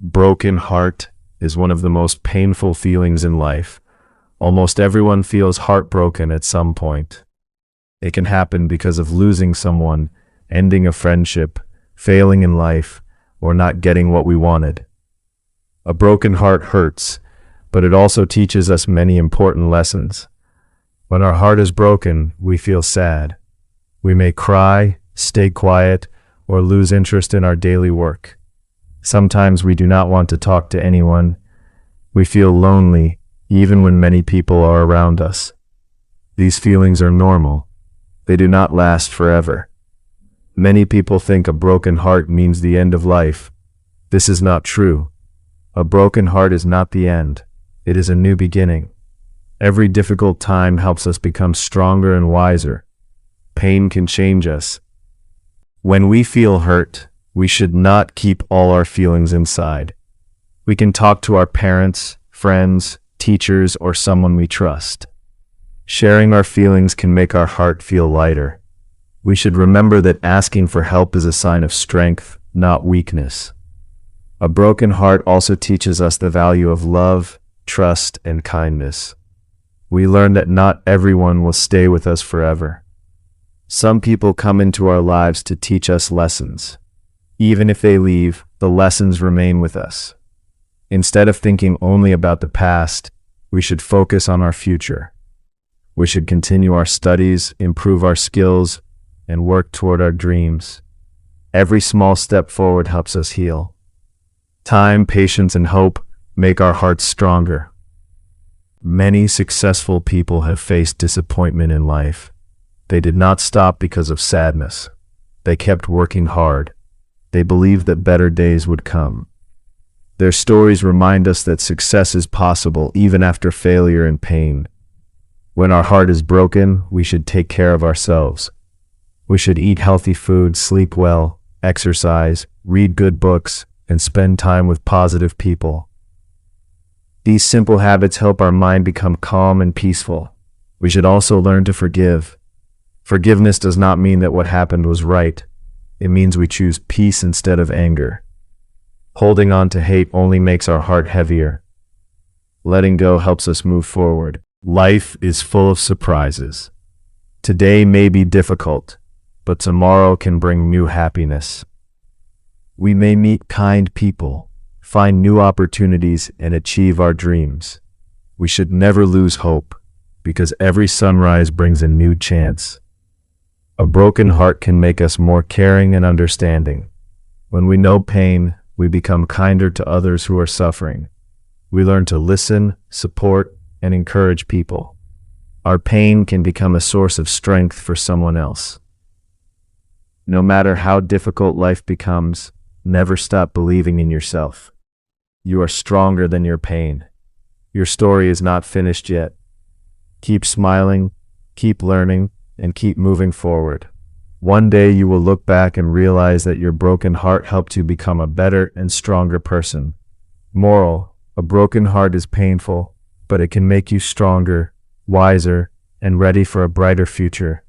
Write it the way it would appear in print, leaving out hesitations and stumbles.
Broken heart is one of the most painful feelings in life. Almost everyone feels heartbroken at some point. It can happen because of losing someone, ending a friendship, failing in life, or not getting what we wanted. A broken heart hurts, but it also teaches us many important lessons. When our heart is broken, we feel sad. We may cry, stay quiet, or lose interest in our daily work. Sometimes we do not want to talk to anyone. We feel lonely, even when many people are around us. These feelings are normal. They do not last forever. Many people think a broken heart means the end of life. This is not true. A broken heart is not the end. It is a new beginning. Every difficult time helps us become stronger and wiser. Pain can change us. When we feel hurt, we should not keep all our feelings inside. We can talk to our parents, friends, teachers, or someone we trust. Sharing our feelings can make our heart feel lighter. We should remember that asking for help is a sign of strength, not weakness. A broken heart also teaches us the value of love, trust, and kindness. We learn that not everyone will stay with us forever. Some people come into our lives to teach us lessons. Even if they leave, the lessons remain with us. Instead of thinking only about the past, we should focus on our future. We should continue our studies, improve our skills, and work toward our dreams. Every small step forward helps us heal. Time, patience, and hope make our hearts stronger. Many successful people have faced disappointment in life. They did not stop because of sadness. They kept working hard. They believed that better days would come. Their stories remind us that success is possible even after failure and pain. When our heart is broken, we should take care of ourselves. We should eat healthy food, sleep well, exercise, read good books, and spend time with positive people. These simple habits help our mind become calm and peaceful. We should also learn to forgive. Forgiveness does not mean that what happened was right. It means we choose peace instead of anger. Holding on to hate only makes our heart heavier. Letting go helps us move forward. Life is full of surprises. Today may be difficult, but tomorrow can bring new happiness. We may meet kind people, find new opportunities, and achieve our dreams. We should never lose hope, because every sunrise brings a new chance. A broken heart can make us more caring and understanding. When we know pain, we become kinder to others who are suffering. We learn to listen, support, and encourage people. Our pain can become a source of strength for someone else. No matter how difficult life becomes, never stop believing in yourself. You are stronger than your pain. Your story is not finished yet. Keep smiling, keep learning, and keep moving forward. One day you will look back and realize that your broken heart helped you become a better and stronger person. Moral: a broken heart is painful, but it can make you stronger, wiser, and ready for a brighter future.